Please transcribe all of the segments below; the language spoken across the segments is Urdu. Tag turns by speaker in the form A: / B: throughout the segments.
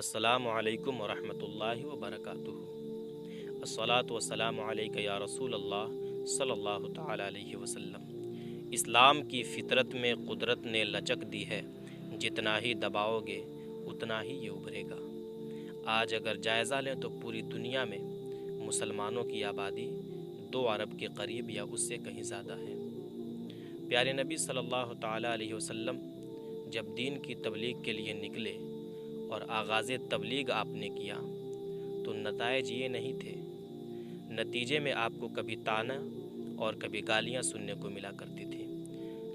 A: السلام علیکم ورحمۃ اللہ وبرکاتہ۔ الصلاۃ والسلام علیک یا رسول اللہ صلی اللہ تعالی علیہ وسلم۔ اسلام کی فطرت میں قدرت نے لچک دی ہے، جتنا ہی دباؤ گے اتنا ہی یہ ابھرے گا۔ آج اگر جائزہ لیں تو پوری دنیا میں مسلمانوں کی آبادی 2 ارب کے قریب یا اس سے کہیں زیادہ ہے۔ پیارے نبی صلی اللہ تعالی علیہ وسلم جب دین کی تبلیغ کے لیے نکلے اور آغاز تبلیغ آپ نے کیا تو نتائج یہ نہیں تھے۔ نتیجے میں آپ کو کبھی طعنہ اور کبھی گالیاں سننے کو ملا کرتی تھی،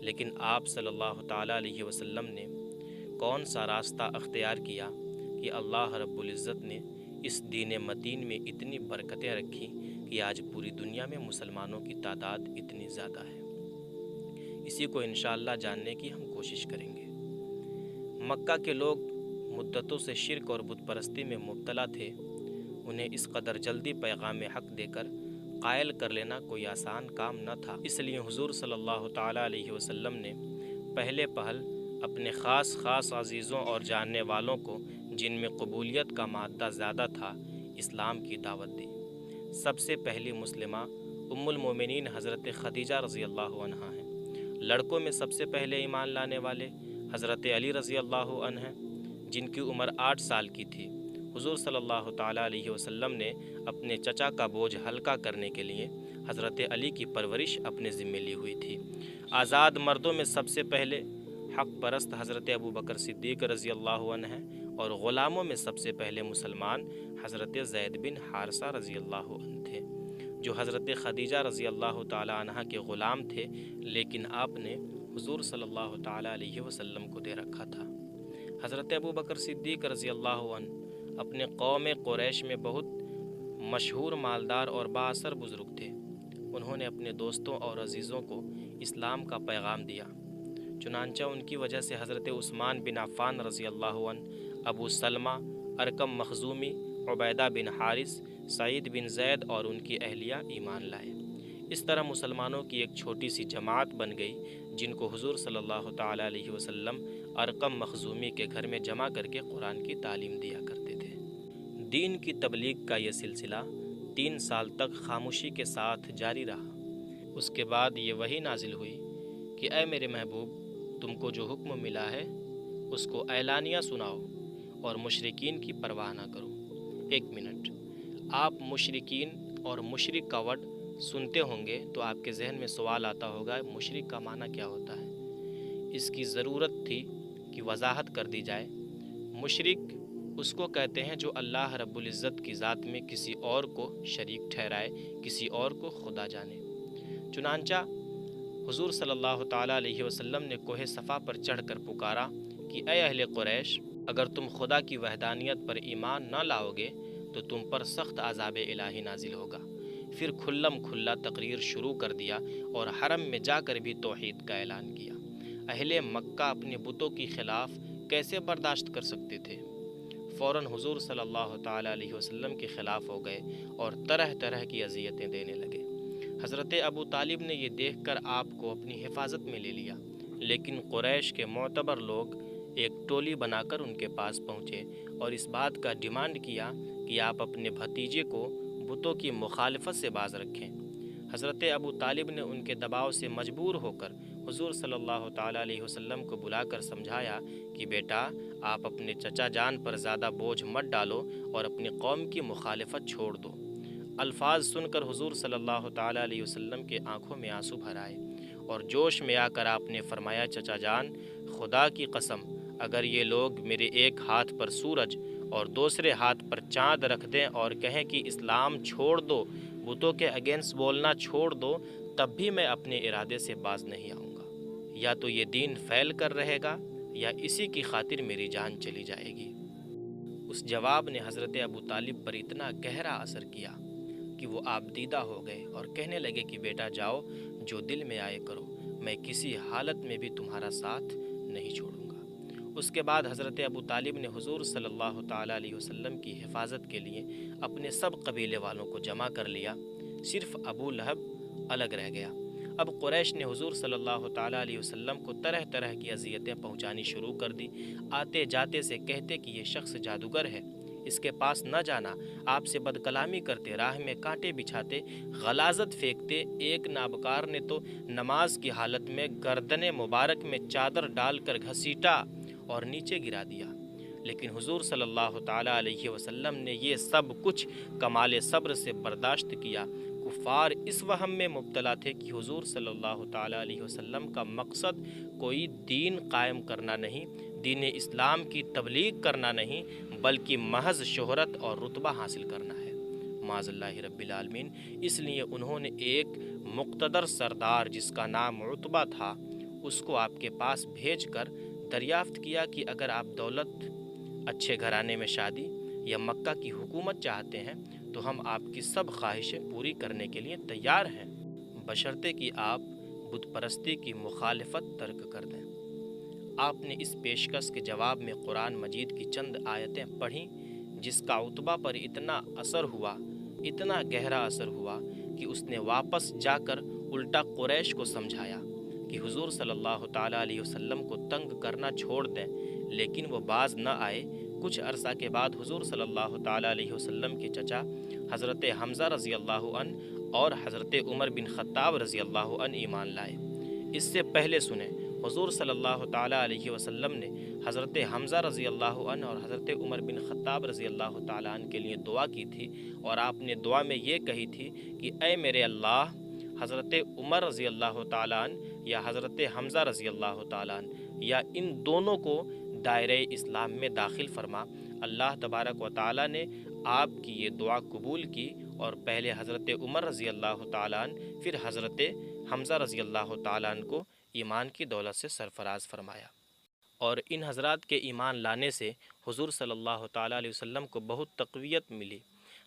A: لیکن آپ صلی اللہ تعالیٰ علیہ وسلم نے کون سا راستہ اختیار کیا کہ اللہ رب العزت نے اس دین متین میں اتنی برکتیں رکھی کہ آج پوری دنیا میں مسلمانوں کی تعداد اتنی زیادہ ہے۔ اسی کو انشاءاللہ جاننے کی ہم کوشش کریں گے۔ مکہ کے لوگ مدتوں سے شرک اور بت پرستی میں مبتلا تھے۔ انہیں اس قدر جلدی پیغام حق دے کر قائل کر لینا کوئی آسان کام نہ تھا۔ اس لیے حضور صلی اللہ تعالیٰ علیہ وسلم نے پہلے پہل اپنے خاص عزیزوں اور جاننے والوں کو، جن میں قبولیت کا مادہ زیادہ تھا، اسلام کی دعوت دی۔ سب سے پہلی مسلمہ ام المومنین حضرت خدیجہ رضی اللہ عنہا ہیں۔ لڑکوں میں سب سے پہلے ایمان لانے والے حضرت علی رضی اللہ عنہ ہیں، جن کی عمر 8 سال کی تھی۔ حضور صلی اللہ تعالیٰ علیہ وسلم نے اپنے چچا کا بوجھ ہلکا کرنے کے لیے حضرت علی کی پرورش اپنے ذمے لی ہوئی تھی۔ آزاد مردوں میں سب سے پہلے حق پرست حضرت ابو بکر صدیق رضی اللہ عنہ ہیں، اور غلاموں میں سب سے پہلے مسلمان حضرت زید بن حارثہ رضی اللہ عنہ تھے، جو حضرت خدیجہ رضی اللہ تعالیٰ عنہ کے غلام تھے، لیکن آپ نے حضور صلی اللہ تعالیٰ علیہ وسلم کو دے رکھا تھا۔ حضرت ابو بکر صدیق رضی اللہ عنہ اپنے قوم قریش میں بہت مشہور، مالدار اور بااثر بزرگ تھے۔ انہوں نے اپنے دوستوں اور عزیزوں کو اسلام کا پیغام دیا، چنانچہ ان کی وجہ سے حضرت عثمان بن عفان رضی اللہ عنہ، ابو سلمہ، ارقم مخزومی، عبیدہ بن حارث، سعید بن زید اور ان کی اہلیہ ایمان لائے۔ اس طرح مسلمانوں کی ایک چھوٹی سی جماعت بن گئی، جن کو حضور صلی اللہ تعالیٰ علیہ وسلم ارقم مخزومی کے گھر میں جمع کر کے قرآن کی تعلیم دیا کرتے تھے۔ دین کی تبلیغ کا یہ سلسلہ 3 سال تک خاموشی کے ساتھ جاری رہا۔ اس کے بعد یہ وحی نازل ہوئی کہ اے میرے محبوب، تم کو جو حکم ملا ہے اس کو اعلانیہ سناؤ اور مشرکین کی پرواہ نہ کرو۔ 1 منٹ، آپ مشرکین اور مشرک کا ورڈ سنتے ہوں گے تو آپ کے ذہن میں سوال آتا ہوگا، مشرک کا معنی کیا ہوتا ہے؟ اس کی ضرورت تھی کہ وضاحت کر دی جائے۔ مشرک اس کو کہتے ہیں جو اللہ رب العزت کی ذات میں کسی اور کو شریک ٹھہرائے، کسی اور کو خدا جانے۔ چنانچہ حضور صلی اللہ تعالیٰ علیہ وسلم نے کوہ صفا پر چڑھ کر پکارا کہ اے اہل قریش، اگر تم خدا کی وحدانیت پر ایمان نہ لاؤ گے تو تم پر سخت عذاب الہی نازل ہوگا۔ پھر کھلم کھلا تقریر شروع کر دیا اور حرم میں جا کر بھی توحید کا اعلان کیا۔ اہل مکہ اپنے بتوں کی خلاف کیسے برداشت کر سکتے تھے؟ فوراً حضور صلی اللہ تعالیٰ علیہ وسلم کے خلاف ہو گئے اور طرح طرح کی اذیتیں دینے لگے۔ حضرت ابو طالب نے یہ دیکھ کر آپ کو اپنی حفاظت میں لے لیا، لیکن قریش کے معتبر لوگ ایک ٹولی بنا کر ان کے پاس پہنچے اور اس بات کا ڈیمانڈ کیا کہ آپ اپنے بھتیجے کو بتوں کی مخالفت سے باز رکھیں۔ حضرت ابو طالب نے ان کے دباؤ سے مجبور ہو کر حضور صلی اللہ تعالیٰ علیہ وسلم کو بلا کر سمجھایا کہ بیٹا، آپ اپنے چچا جان پر زیادہ بوجھ مت ڈالو اور اپنی قوم کی مخالفت چھوڑ دو۔ الفاظ سن کر حضور صلی اللہ تعالیٰ علیہ وسلم کے آنکھوں میں آنسو بھر آئے اور جوش میں آ کر آپ نے فرمایا، چچا جان، خدا کی قسم، اگر یہ لوگ میرے ایک ہاتھ پر سورج اور دوسرے ہاتھ پر چاند رکھ دیں اور کہیں کہ اسلام چھوڑ دو، بتوں کے اگینسٹ بولنا چھوڑ دو، تب بھی میں اپنے ارادے سے باز نہیں آؤں گا۔ یا تو یہ دین پھیل کر رہے گا یا اسی کی خاطر میری جان چلی جائے گی۔ اس جواب نے حضرت ابو طالب پر اتنا گہرا اثر کیا کہ وہ آپ دیدہ ہو گئے اور کہنے لگے کہ بیٹا جاؤ، جو دل میں آئے کرو، میں کسی حالت میں بھی تمہارا ساتھ نہیں چھوڑوں گا۔ اس کے بعد حضرت ابو طالب نے حضور صلی اللہ تعالیٰ علیہ وسلم کی حفاظت کے لیے اپنے سب قبیلے والوں کو جمع کر لیا، صرف ابو لہب الگ رہ گیا۔ اب قریش نے حضور صلی اللہ تعالیٰ علیہ وسلم کو طرح طرح کی اذیتیں پہنچانی شروع کر دی۔ آتے جاتے سے کہتے کہ یہ شخص جادوگر ہے، اس کے پاس نہ جانا، آپ سے بد کلامی کرتے، راہ میں کانٹے بچھاتے، غلاظت پھینکتے۔ ایک نابکار نے تو نماز کی حالت میں گردن مبارک میں چادر ڈال کر گھسیٹا اور نیچے گرا دیا، لیکن حضور صلی اللہ تعالیٰ علیہ وسلم نے یہ سب کچھ کمال صبر سے برداشت کیا۔ کفار اس وہم میں مبتلا تھے کہ حضور صلی اللہ تعالیٰ علیہ وسلم کا مقصد کوئی دین قائم کرنا نہیں، دین اسلام کی تبلیغ کرنا نہیں، بلکہ محض شہرت اور رتبہ حاصل کرنا ہے، معاذ اللہ رب العالمین۔ اس لیے انہوں نے ایک مقتدر سردار جس کا نام عتبہ تھا، اس کو آپ کے پاس بھیج کر دریافت کیا کہ اگر آپ دولت، اچھے گھرانے میں شادی یا مکہ کی حکومت چاہتے ہیں تو ہم آپ کی سب خواہشیں پوری کرنے کے لیے تیار ہیں، بشرطے کہ آپ بت پرستی کی مخالفت ترک کر دیں۔ آپ نے اس پیشکش کے جواب میں قرآن مجید کی چند آیتیں پڑھیں، جس کا عتبہ پر اتنا اثر ہوا، اتنا گہرا اثر ہوا کہ اس نے واپس جا کر الٹا قریش کو سمجھایا کہ حضور صلی اللہ تعالیٰ علیہ وسلم کو تنگ کرنا چھوڑ دیں، لیکن وہ باز نہ آئے۔ کچھ عرصہ کے بعد حضور صلی اللہ تعالیٰ علیہ وسلم کے چچا حضرت حمزہ رضی اللہ عنہ اور حضرت عمر بن خطاب رضی اللہ عنہ ایمان لائے۔ اس سے پہلے سنیں، حضور صلی اللہ تعالیٰ علیہ وسلم نے حضرت حمزہ رضی اللہ عنہ اور حضرت عمر بن خطاب رضی اللہ تعالیٰ عنہ کے لیے دعا کی تھی، اور آپ نے دعا میں یہ کہی تھی کہ اے میرے اللہ، حضرت عمر رضی اللہ تعالیٰ عنہ یا حضرت حمزہ رضی اللہ تعالیٰ عنہ یا ان دونوں کو دائرۂ اسلام میں داخل فرما۔ اللہ تبارک و تعالیٰ نے آپ کی یہ دعا قبول کی، اور پہلے حضرت عمر رضی اللہ تعالیٰ عنہ پھر حضرت حمزہ رضی اللہ تعالیٰ عنہ کو ایمان کی دولت سے سرفراز فرمایا، اور ان حضرات کے ایمان لانے سے حضور صلی اللہ تعالیٰ علیہ وسلم کو بہت تقویت ملی۔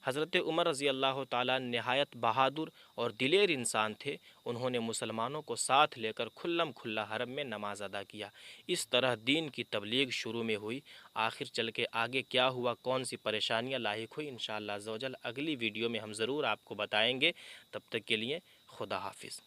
A: حضرت عمر رضی اللہ تعالیٰ نہایت بہادر اور دلیر انسان تھے، انہوں نے مسلمانوں کو ساتھ لے کر کھلم کھلا حرم میں نماز ادا کیا۔ اس طرح دین کی تبلیغ شروع میں ہوئی۔ آخر چل کے آگے کیا ہوا، کون سی پریشانیاں لاحق ہوئی، انشاءاللہ عز و جل اگلی ویڈیو میں ہم ضرور آپ کو بتائیں گے۔ تب تک کے لیے خدا حافظ۔